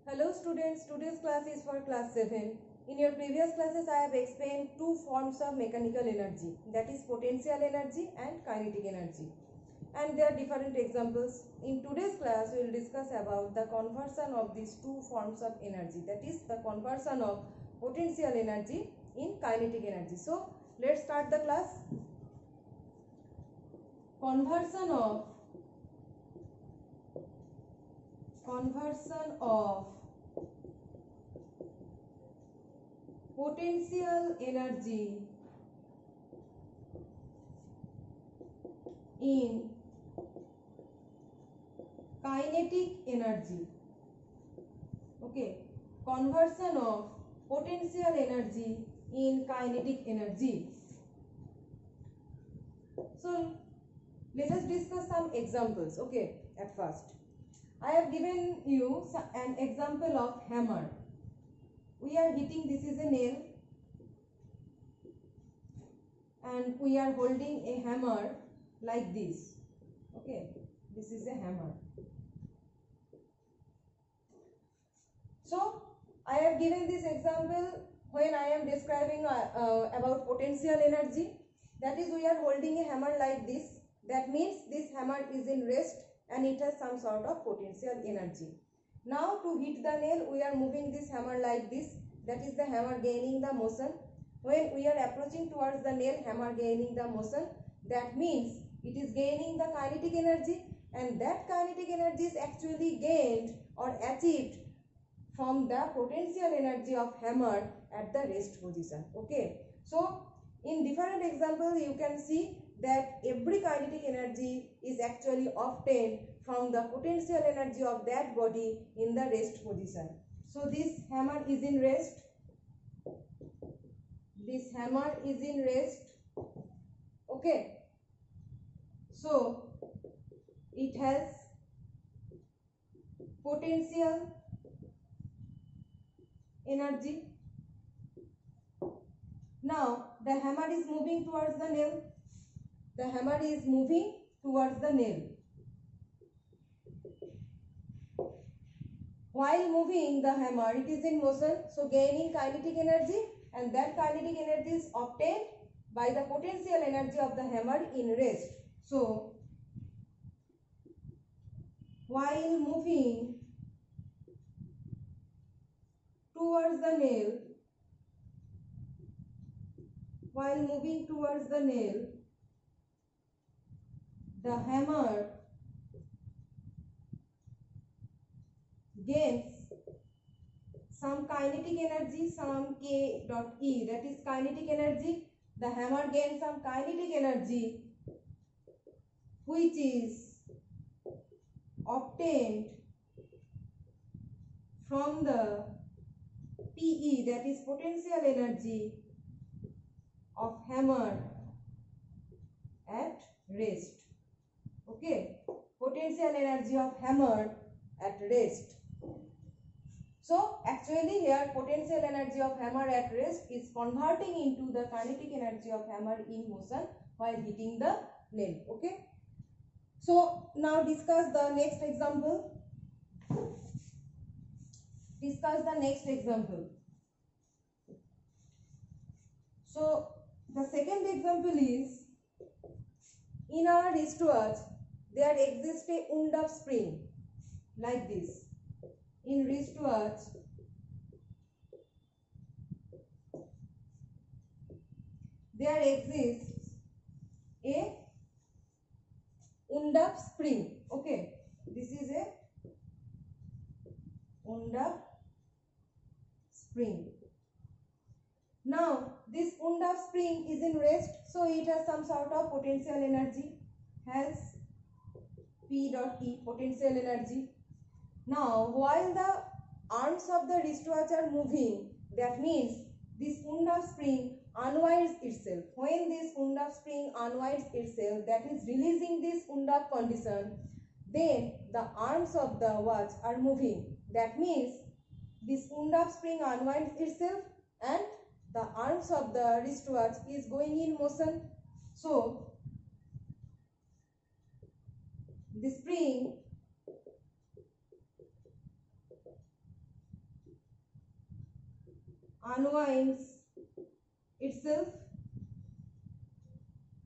Hello students, today's class is for class 7. In your previous classes I have explained two forms of mechanical energy, that is potential energy and kinetic energy. And there are different examples. In today's class we will discuss about the conversion of these two forms of energy, that is the conversion of potential energy in kinetic energy. So let's start the class. Conversion of potential energy in kinetic energy. Okay, conversion of potential energy in kinetic energy. So let us discuss some examples. Okay, at first I have given you an example of hammer. We are hitting, this is a nail, and we are holding a hammer like this. Okay, this is a hammer. So I have given this example when I am describing about potential energy. That is, we are holding a hammer like this. That means this hammer is in rest and it has some sort of potential energy. Now to hit the nail, we are moving this hammer like this. That is the hammer gaining the motion. When we are approaching towards the nail, hammer gaining the motion. That means it is gaining the kinetic energy, and that kinetic energy is actually gained or achieved from the potential energy of hammer at the rest position. Okay, so in different examples you can see that every kinetic energy is actually obtained from the potential energy of that body in the rest position. So this hammer is in rest. This hammer is in rest. Okay, so it has potential energy. Now the hammer is moving towards the nail. The hammer is moving towards the nail. While moving the hammer, it is in motion, so gaining kinetic energy, and that kinetic energy is obtained by the potential energy of the hammer in rest. So while moving towards the nail, the hammer gains some kinetic energy, some K dot E, that is kinetic energy. The hammer gains some kinetic energy which is obtained from the PE, that is potential energy of hammer at rest. Okay, potential energy of hammer at rest. So actually here potential energy of hammer at rest is converting into the kinetic energy of hammer in motion while hitting the nail. Okay, so now discuss the next example. So the second example is, in our wristwatch there exists a wound-up spring like this. In wristwatch there exists a wound-up spring. Okay, this is a wound-up spring. Now this wound-up spring is in rest, so it has some sort of potential energy, has P dot E, potential energy. Now while the arms of the wristwatch are moving, that means this wound-up spring unwinds itself. When this wound-up spring unwinds itself, that is releasing this wound-up condition, then the arms of the watch are moving. That means this wound-up spring unwinds itself and the arms of the wristwatch is going in motion. So the spring unwinds itself,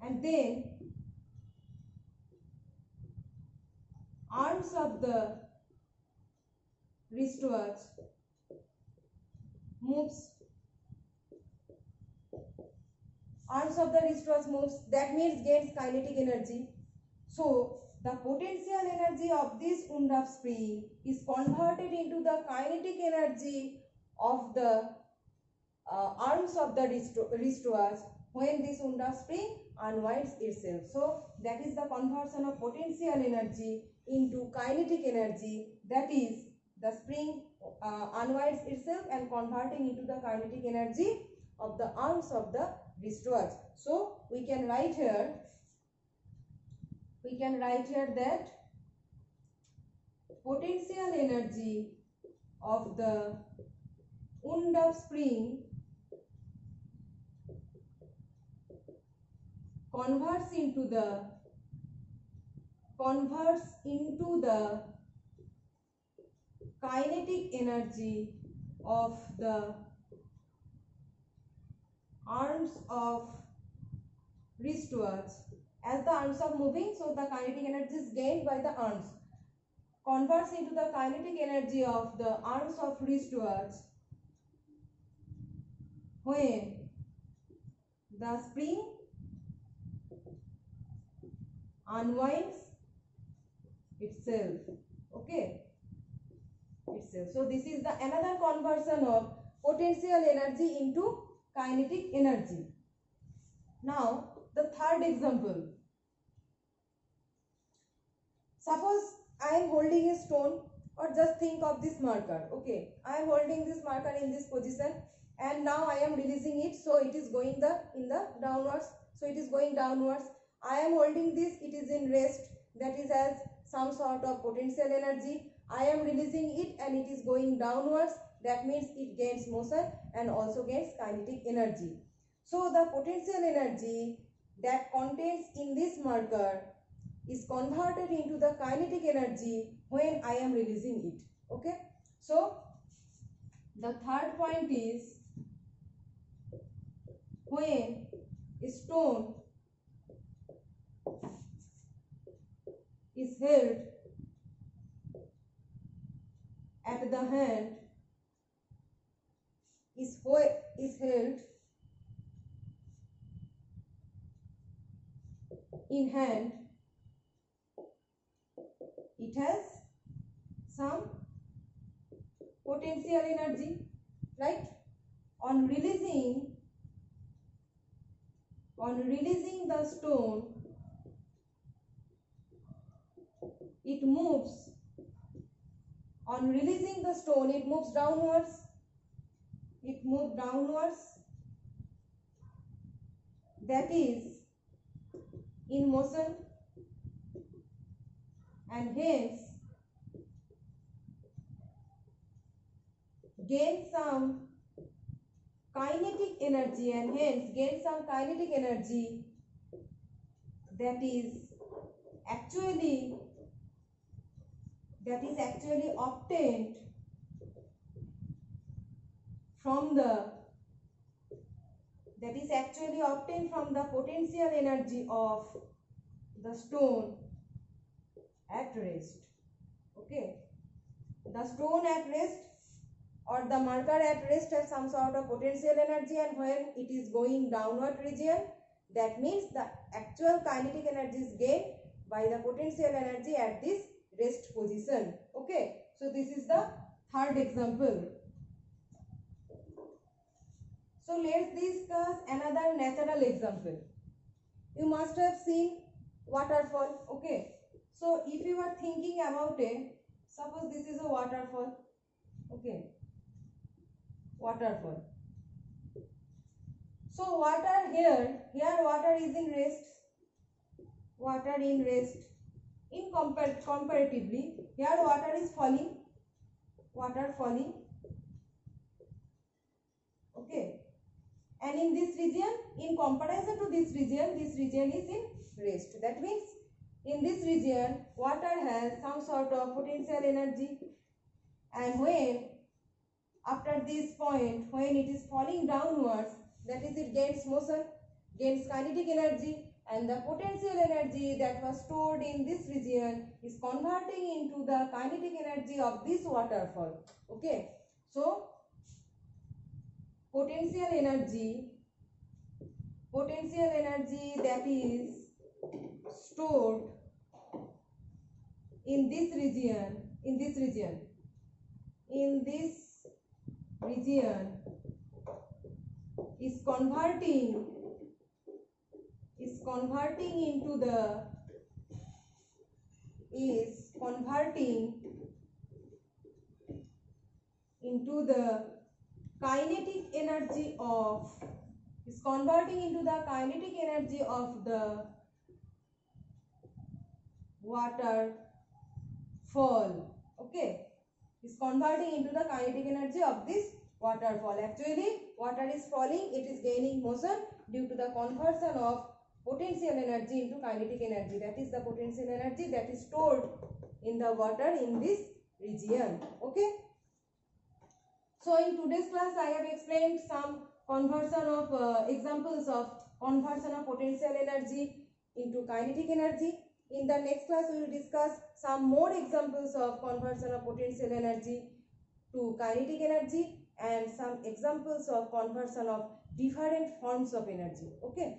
and then arms of the wristwatch moves. Arms of the wristwatch moves, that means gains kinetic energy. So the potential energy of this wound of spring is converted into the kinetic energy of the arms of the wristwatch when this wound of spring unwinds itself. So that is the conversion of potential energy into kinetic energy, that is the spring unwinds itself and converting into the kinetic energy of the arms of the wristwatch. So we can write here that potential energy of the wound of spring converts into the kinetic energy of the arms of wristwatch. As the arms are moving, so the kinetic energy is gained by the arms, converts into the kinetic energy of the arms of wristwatch when the spring unwinds itself. Okay, itself. So this is the another conversion of potential energy into kinetic energy. Now the third example. Suppose I am holding a stone, or just think of this marker. Okay, I am holding this marker in this position, and now I am releasing it, so it is going in the downwards. So it is going downwards. I am holding this, it is in rest, that is as some sort of potential energy. I am releasing it and it is going downwards, that means it gains motion and also gains kinetic energy. So the potential energy that contains in this marker is converted into the kinetic energy when I am releasing it. Okay, so the third point is when a stone is held at the hand, is held in hand, it has some potential energy, right? On releasing the stone, it moves. On releasing the stone, it moves downwards. It moves downwards. That is in motion, and hence gain some kinetic energy, that is actually obtained from the potential energy of the stone at rest. Okay, the stone at rest or the marker at rest has some sort of potential energy, and when it is going downward region, that means the actual kinetic energy is gained by the potential energy at this rest position. Okay, so this is the third example. So let's discuss another natural example. You must have seen waterfall. Okay, so if you are thinking about it, suppose this is a waterfall. Okay, waterfall. So water here water is in rest. Water in rest. Comparatively, here water is falling. Water falling. Okay. And in this region, in comparison to this region is in rest. That means in this region, water has some sort of potential energy, and when after this point, when it is falling downwards, that is, it gains motion, gains kinetic energy, and the potential energy that was stored in this region is converting into the kinetic energy of this waterfall. Okay, so potential energy that is stored in this region is converting into the kinetic energy of the waterfall. Okay, is converting into the kinetic energy of this waterfall. Actually, water is falling, it is gaining motion due to the conversion of potential energy into kinetic energy. That is the potential energy that is stored in the water in this region. Okay, so in today's class I have explained some conversion of examples of conversion of potential energy into kinetic energy. In the next class we will discuss some more examples of conversion of potential energy to kinetic energy and some examples of conversion of different forms of energy. Okay.